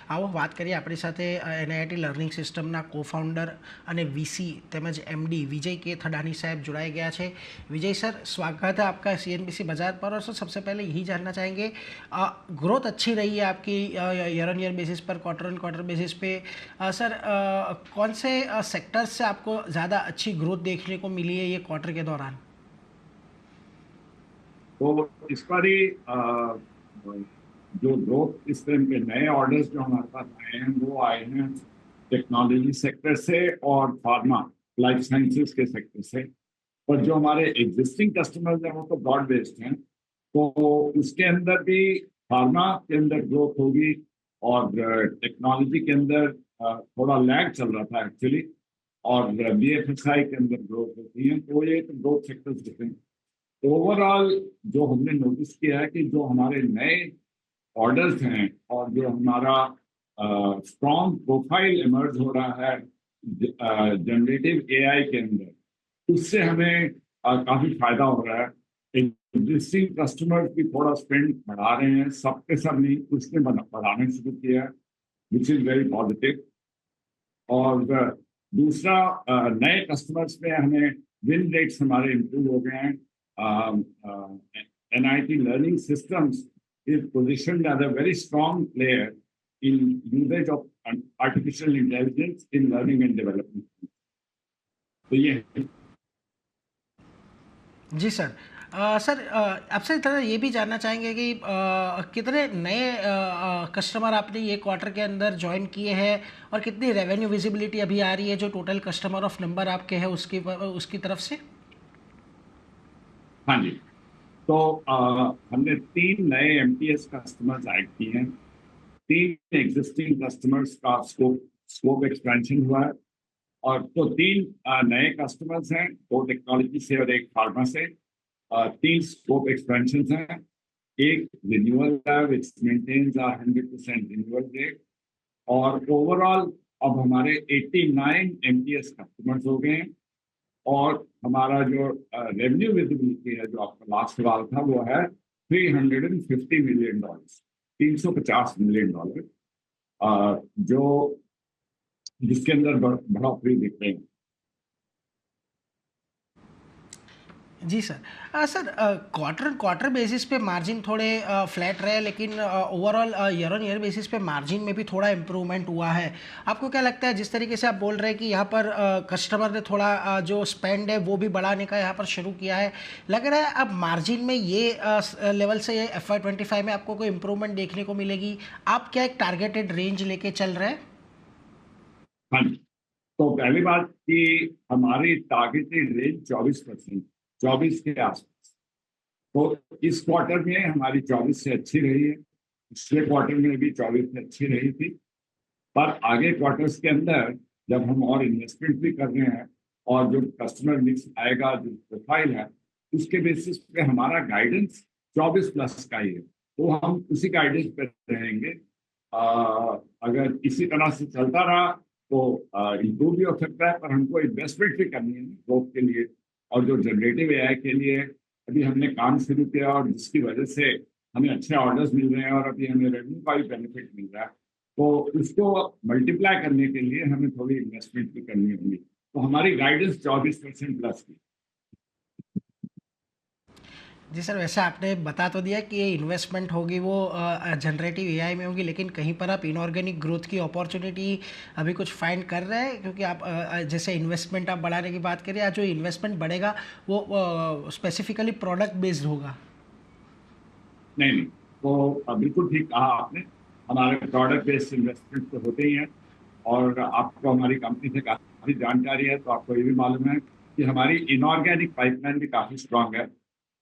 આવો વાત કરીએ આપણી સાથે એનઆઈટી લર્નિંગ સિસ્ટમના કોફાઉન્ડર અને વીસી તેમજ एमडी विजय के थडानी साहब जुड़ाए गया है। विजय सर, स्वागत है आपका सीएनबीसी बाजार पर। और सर सबसे पहले यही जानना चाहेंगे, ग्रोथ अच्छी रही है आपकी ईयर ऑन ईयर बेसिस पर, क्वार्टर ऑन क्वार्टर बेसिस पे। सर कौन से सेक्टर्स से आपको ज़्यादा अच्छी ग्रोथ देखने को मिली है ये क्वार्टर के दौरान? तो इस बार ही जो ग्रोथ इस टाइम के नए ऑर्डर्स जो हमारे पास आए हैं वो आए हैं टेक्नोलॉजी सेक्टर से और फार्मा लाइफ साइंसेस के सेक्टर से। और जो हमारे एग्जिस्टिंग कस्टमर्स हैं वो तो ब्रॉड बेस्ड हैं, तो उसके अंदर भी फार्मा के अंदर ग्रोथ होगी। और टेक्नोलॉजी के अंदर थोड़ा लैग चल रहा था एक्चुअली, और बीएफएसआई के अंदर ग्रोथ होती है। तो ये तो ग्रोथ सेक्टर्स डिफरेंट। ओवरऑल जो हमने नोटिस किया है कि जो हमारे नए ऑर्डर्स हैं और जो हमारा स्ट्रॉन्ग प्रोफाइल इमर्ज हो रहा है जनरेटिव एआई के अंदर, उससे हमें काफी फायदा हो रहा है। एग्जिस्टिंग कस्टमर्स भी थोड़ा स्पेंड बढ़ा रहे हैं, सबके सब नहीं, कुछ ने बढ़ाने शुरू किया है, विच इज वेरी पॉजिटिव। और दूसरा, नए कस्टमर्स में हमें विन रेट्स हमारे इम्प्रूव हो गए हैं। NIT Learning Systems is positioned as a very strong player in usage of artificial intelligence in learning and development. तो ये जी सर। सर आपसे थोड़ा ये भी जानना चाहेंगे कि कितने नए कस्टमर आपने ये क्वार्टर के अंदर ज्वाइन किए हैं और कितनी रेवेन्यू विजिबिलिटी अभी आ रही है जो टोटल कस्टमर ऑफ नंबर आपके हैं उसकी तरफ से? हाँ जी। तो हमने 3 नए MTS कस्टमर्स ऐड किए हैं। 3 एग्जिस्टिंग कस्टमर्स का स्कोप एक्सपेंशन हुआ है। और तो 3 नए कस्टमर्स हैं, 2 टेक्नोलॉजी से और 1 फार्मा से। 3 स्कोप एक्सपेंशन हैं। एक रिन्यूअल है विच मेंटेन्स 100% रिन्यूअल रेट। और ओवरऑल अब हमारे 89 MTS कस्टमर्स हो गए हैं। और हमारा जो रेवेन्यू विजिबिलिटी है, जो आपका लास्ट सवाल था, वो है $350 मिलियन, $350 मिलियन, जो जिसके अंदर बढ़ोतरी दिख रही है। जी sir. Sir quarter quarter basis पे मार्जिन थोड़े फ्लैट रहे, लेकिन overall year on year basis पे मार्जिन में भी थोड़ा इम्प्रूवमेंट हुआ है। आपको क्या लगता है, जिस तरीके से आप बोल रहे हैं कि यहाँ पर कस्टमर ने थोड़ा जो स्पेंड है वो भी बढ़ाने का यहाँ पर शुरू किया है, लग रहा है अब मार्जिन में ये लेवल से ये FY25 में आपको कोई इम्प्रूवमेंट देखने को मिलेगी? आप क्या एक टारगेटेड रेंज लेके चल रहे हैं? हाँ जी। तो पहली बात कि हमारी टारगेटेड रेंज 24%, 24 के आसपास। तो इस क्वार्टर में हमारी 24 से अच्छी रही है। पिछले क्वार्टर में भी 24 से अच्छी रही थी। पर आगे क्वार्टर्स के अंदर जब हम और इन्वेस्टमेंट भी कर रहे हैं और जो कस्टमर मिक्स आएगा, जो प्रोफाइल है, उसके बेसिस पे हमारा गाइडेंस 24+ का ही है। तो हम उसी गाइडेंस पे रहेंगे। अगर इसी तरह से चलता रहा तो इम्प्रूव भी हो सकता है, पर हमको इन्वेस्टमेंट भी करनी है ग्रोथ के लिए। और जो जनरेटिव एआई के लिए अभी हमने काम शुरू किया और जिसकी वजह से हमें अच्छे ऑर्डर्स मिल रहे हैं और अभी हमें रेवेन्यू का भी बेनिफिट मिल रहा है, तो उसको मल्टीप्लाई करने के लिए हमें थोड़ी इन्वेस्टमेंट भी करनी होगी। तो हमारी गाइडेंस 24%+ की। जी सर, वैसे आपने बता तो दिया कि ये इन्वेस्टमेंट होगी वो जनरेटिव एआई में होगी, लेकिन कहीं पर आप इनऑर्गेनिक ग्रोथ की अपॉर्चुनिटी अभी कुछ फाइंड कर रहे हैं? क्योंकि आप जैसे इन्वेस्टमेंट आप बढ़ाने की बात करिए, जो इन्वेस्टमेंट बढ़ेगा वो स्पेसिफिकली प्रोडक्ट बेस्ड होगा। नहीं नहीं, तो बिल्कुल ठीक कहा आपने। हमारे प्रोडक्ट बेस्ड इन्वेस्टमेंट तो होते ही हैं। और आपको हमारी कंपनी से काफी जानकारी है, तो आपको ये भी मालूम है कि हमारी इनऑर्गेनिक पाइपलाइन भी काफी स्ट्रांग है।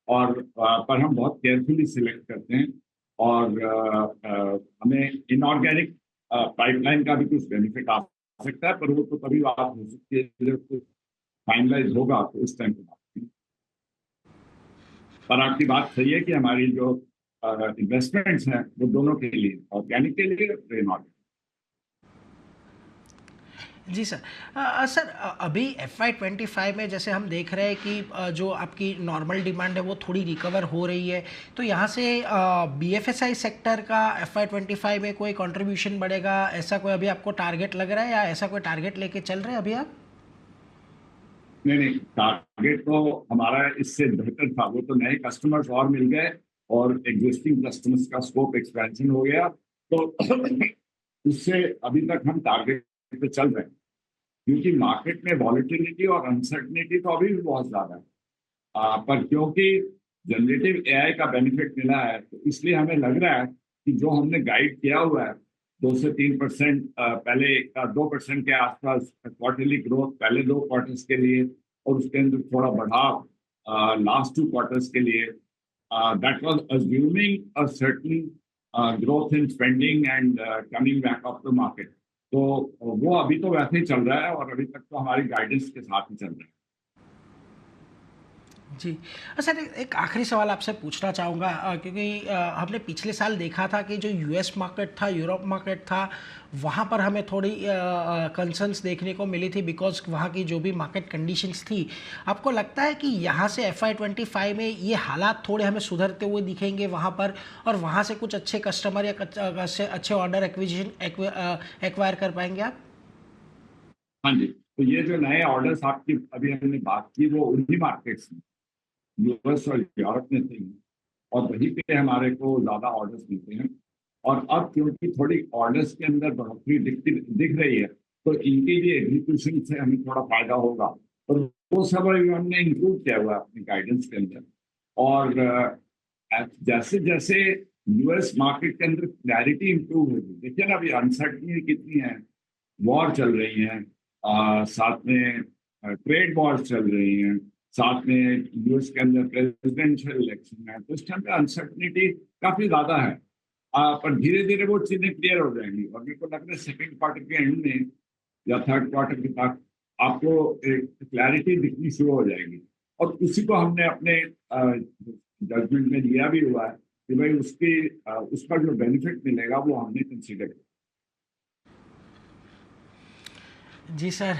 और पर हम बहुत केयरफुली सिलेक्ट करते हैं। और हमें इनऑर्गेनिक पाइपलाइन का भी कुछ बेनिफिट आ सकता है, पर वो तो तभी बात हो सकती है जब फाइनलाइज होगा, तो उस टाइम पे बात होगी। पर आपकी बात सही है कि हमारी जो इन्वेस्टमेंट्स हैं वो दोनों के लिए, ऑर्गेनिक के लिए और इनऑर्गेनिक। जी सर। सर अभी FY25 में जैसे हम देख रहे हैं कि जो आपकी नॉर्मल डिमांड है वो थोड़ी रिकवर हो रही है, तो यहाँ से BFSI सेक्टर का FY25 में कोई कंट्रीब्यूशन बढ़ेगा, ऐसा कोई अभी आपको टारगेट लग रहा है या ऐसा कोई टारगेट लेके चल रहे हैं अभी आप? नहीं नहीं, टारगेट तो हमारा इससे बेहतर था। वो तो नए कस्टमर्स और मिल गए और एग्जिस्टिंग कस्टमर्स का स्कोप एक्सपेंशन हो गया, तो उससे अभी तक हम टारगेट पे चल रहे हैं। क्योंकि मार्केट में वॉलिटिलिटी और अनसर्टनिटी तो अभी भी बहुत ज्यादा है। पर क्योंकि जनरेटिव एआई का बेनिफिट मिला है, तो इसलिए हमें लग रहा है कि जो हमने गाइड किया हुआ है 2 से 3% पहले का 2% के आसपास क्वार्टरली ग्रोथ पहले 2 क्वार्टर्स के लिए, और उसके अंदर थोड़ा बढ़ाव लास्ट 2 क्वार्टर्स के लिए, that was assuming a certain growth in spending and coming back of the market. तो वो अभी तो वैसे ही चल रहा है और अभी तक तो हमारी गाइडेंस के साथ ही चल रहा है। जी। सर एक आखिरी सवाल आपसे पूछना चाहूँगा, क्योंकि हमने पिछले साल देखा था कि जो US मार्केट था, यूरोप मार्केट था, वहाँ पर हमें थोड़ी कंसर्न्स देखने को मिली थी बिकॉज़ वहाँ की जो भी मार्केट कंडीशंस थी। आपको लगता है कि यहाँ से FY25 में ये हालात थोड़े हमें सुधरते हुए दिखेंगे वहाँ पर, और वहाँ से कुछ अच्छे कस्टमर या अच्छे अच्छे ऑर्डर एक्वायर कर पाएंगे आप? हाँ जी, तो ये जो नए ऑर्डर्स आपकी अभी हमने बात की वो उन्हीं मार्केट्स में, यूएस और यूरोप में थे, और वहीं पे हमारे को ज्यादा ऑर्डर्स मिलते हैं। और अब क्योंकि थोड़ी ऑर्डर्स के अंदर बढ़ोतरी दिख रही है, तो इनके लिए एग्जीक्यूशन से हमें थोड़ा फायदा होगा। और वो सब अभी हमने इंक्लूड किया हुआ है अपनी गाइडेंस के अंदर। और जैसे जैसे यूएस मार्केट के अंदर क्लैरिटी इंप्रूव होगी, देखिए ना अभी अनसर्टनिटी कितनी है, वॉर चल रही हैं, साथ में ट्रेड वॉर चल रही हैं, साथ में यूएस के अंदर प्रेसिडेंशियल इलेक्शन है, तो इस टाइम पे अनसर्टनिटी काफी ज्यादा है। पर धीरे धीरे वो चीजें क्लियर हो जाएंगी, और मेरे को लग रहा है सेकेंड क्वार्टर के एंड में या थर्ड क्वार्टर के तक आपको एक क्लैरिटी दिखनी शुरू हो जाएगी। और उसी को हमने अपने जजमेंट में लिया भी हुआ है कि भाई उसका जो बेनिफिट मिलेगा वो हमने कंसिडर किया। जी सर।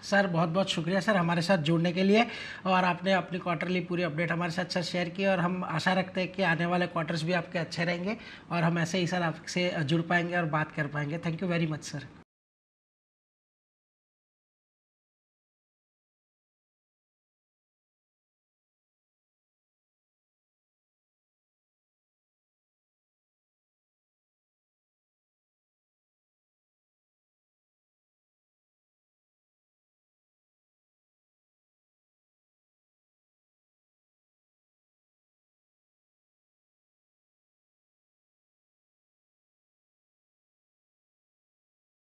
सर बहुत बहुत शुक्रिया सर हमारे साथ जुड़ने के लिए, और आपने अपनी क्वार्टरली पूरी अपडेट हमारे साथ सर शेयर की, और हम आशा रखते हैं कि आने वाले क्वार्टर्स भी आपके अच्छे रहेंगे और हम ऐसे ही सर आपसे जुड़ पाएंगे और बात कर पाएंगे। Thank you very much sir.